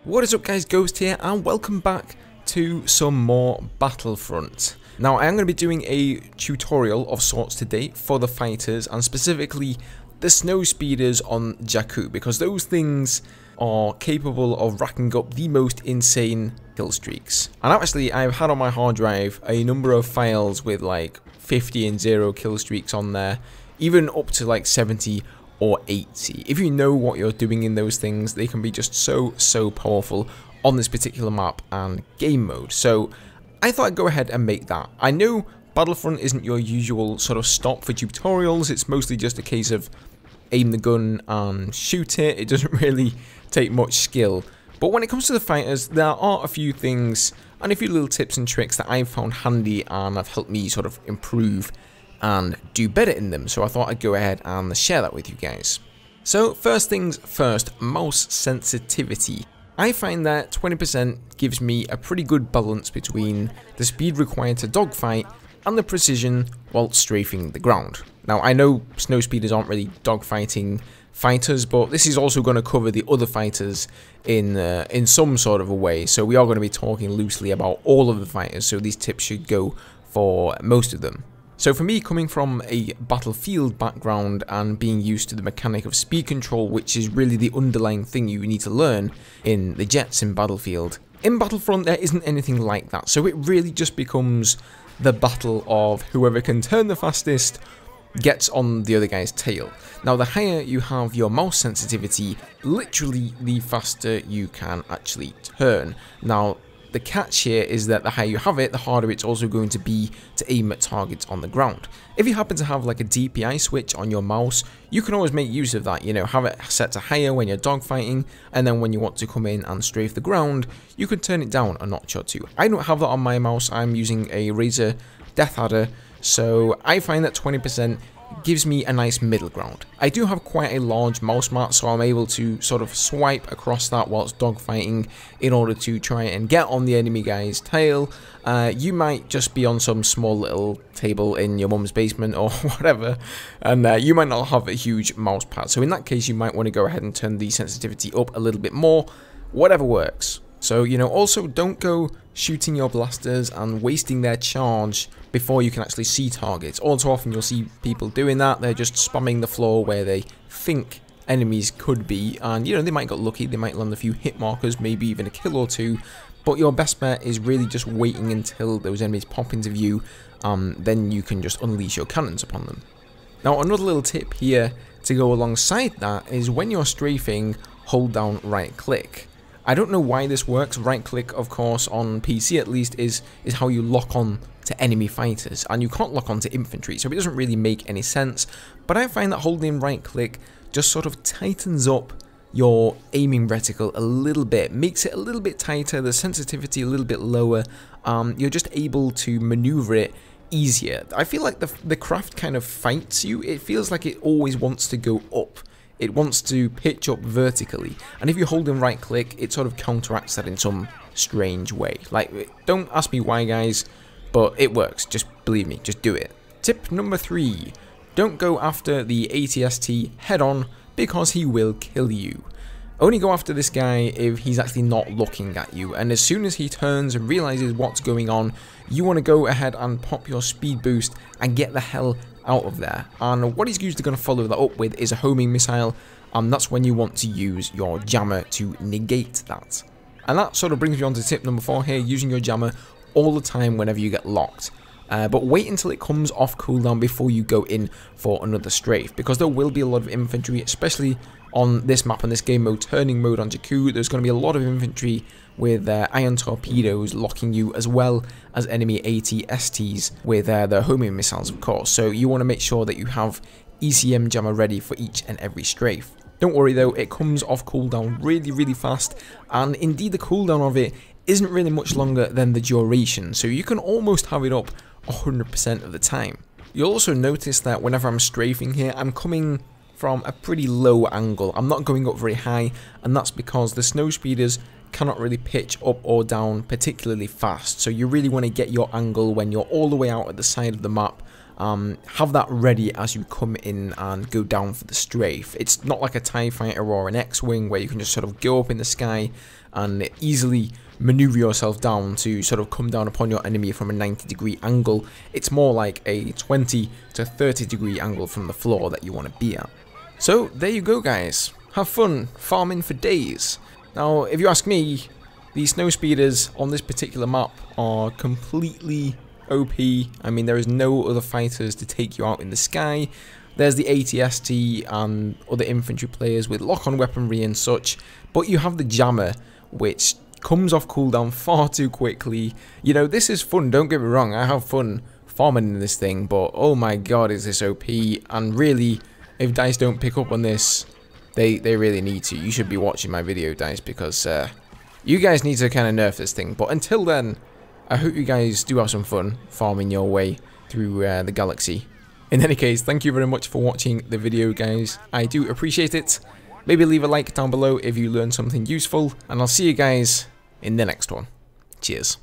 What is up guys, Ghost here and welcome back to some more Battlefront. Now I am going to be doing a tutorial of sorts today for the fighters and specifically the snow speeders on Jakku, because those things are capable of racking up the most insane kill streaks. And actually I've had on my hard drive a number of files with like 50 and 0 kill streaks on there, even up to like 70 or 80. If you know what you're doing in those things, they can be just so powerful on this particular map and game mode. So I thought I'd go ahead and make that. I know Battlefront isn't your usual sort of stop for tutorials, it's mostly just a case of aim the gun and shoot it. It doesn't really take much skill. But when it comes to the fighters, there are a few things and a few little tips and tricks that I've found handy and have helped me sort of improve and do better in them, so I thought I'd go ahead and share that with you guys. So first things first, mouse sensitivity. I find that 20% gives me a pretty good balance between the speed required to dogfight and the precision while strafing the ground. Now I know snow speeders aren't really dogfighting fighters, but this is also going to cover the other fighters in some sort of a way, so we are going to be talking loosely about all of the fighters, so these tips should go for most of them. So for me, coming from a Battlefield background and being used to the mechanic of speed control, which is really the underlying thing you need to learn in the jets in Battlefield, in Battlefront there isn't anything like that, so it really just becomes the battle of whoever can turn the fastest gets on the other guy's tail. Now the higher you have your mouse sensitivity, literally the faster you can actually turn. Now the catch here is that the higher you have it, the harder it's also going to be to aim at targets on the ground. If you happen to have like a DPI switch on your mouse, you can always make use of that, you know, have it set to higher when you're dogfighting, and then when you want to come in and strafe the ground, you can turn it down a notch or two. I don't have that on my mouse, I'm using a Razer Death Adder, so I find that 20% gives me a nice middle ground. I do have quite a large mouse mat, so I'm able to sort of swipe across that whilst dogfighting in order to try and get on the enemy guy's tail. You might just be on some small little table in your mum's basement or whatever, and you might not have a huge mouse pad, so in that case you might want to go ahead and turn the sensitivity up a little bit more, whatever works. So, you know, also don't go shooting your blasters and wasting their charge before you can actually see targets. All too often you'll see people doing that, they're just spamming the floor where they think enemies could be, and you know, they might get lucky, they might land a few hit markers, maybe even a kill or two, but your best bet is really just waiting until those enemies pop into view, then you can just unleash your cannons upon them. Now another little tip here to go alongside that is when you're strafing, hold down right click. I don't know why this works. Right click, of course, on PC at least, is how you lock on to enemy fighters, and you can't lock on to infantry, so it doesn't really make any sense. But I find that holding right click just sort of tightens up your aiming reticle a little bit, makes it a little bit tighter, the sensitivity a little bit lower. You're just able to maneuver it easier. I feel like the craft kind of fights you. It feels like it always wants to go up. It wants to pitch up vertically, and if you hold in right click, it sort of counteracts that in some strange way. Like, don't ask me why guys, but it works, just believe me, just do it. Tip number 3, don't go after the ATST head on because he will kill you. Only go after this guy if he's actually not looking at you, and as soon as he turns and realizes what's going on, you want to go ahead and pop your speed boost and get the hell out of there. And what he's usually going to follow that up with is a homing missile, and that's when you want to use your jammer to negate that. And that sort of brings me on to tip number 4 here, using your jammer all the time whenever you get locked. But wait until it comes off cooldown before you go in for another strafe, because there will be a lot of infantry, especially on this map and this game mode, turning mode on Jakku. There's going to be a lot of infantry with iron torpedoes locking you, as well as enemy AT-STs with their homing missiles, of course. So you want to make sure that you have ECM jammer ready for each and every strafe. Don't worry though, it comes off cooldown really fast, and indeed the cooldown of it isn't really much longer than the duration, so you can almost have it up 100% of the time. You'll also notice that whenever I'm strafing here, I'm coming from a pretty low angle. I'm not going up very high, and that's because the snow speeders cannot really pitch up or down particularly fast, so you really want to get your angle when you're all the way out at the side of the map have that ready as you come in and go down for the strafe. It's not like a TIE fighter or an X-Wing where you can just sort of go up in the sky and easily maneuver yourself down to sort of come down upon your enemy from a 90-degree angle. It's more like a 20 to 30-degree angle from the floor that you want to be at. So there you go, guys. Have fun farming for days. Now, if you ask me, these snowspeeders on this particular map are completely OP. I mean, there is no other fighters to take you out in the sky. There's the AT-ST and other infantry players with lock-on weaponry and such, but you have the jammer, which comes off cooldown far too quickly. You know, this is fun, don't get me wrong, I have fun farming in this thing, but oh my god, is this OP, and really, if DICE don't pick up on this, they really need to. You should be watching my video, DICE, because you guys need to kind of nerf this thing. But until then, I hope you guys do have some fun farming your way through the galaxy. In any case, thank you very much for watching the video, guys. I do appreciate it. Maybe leave a like down below if you learned something useful, and I'll see you guys in the next one. Cheers.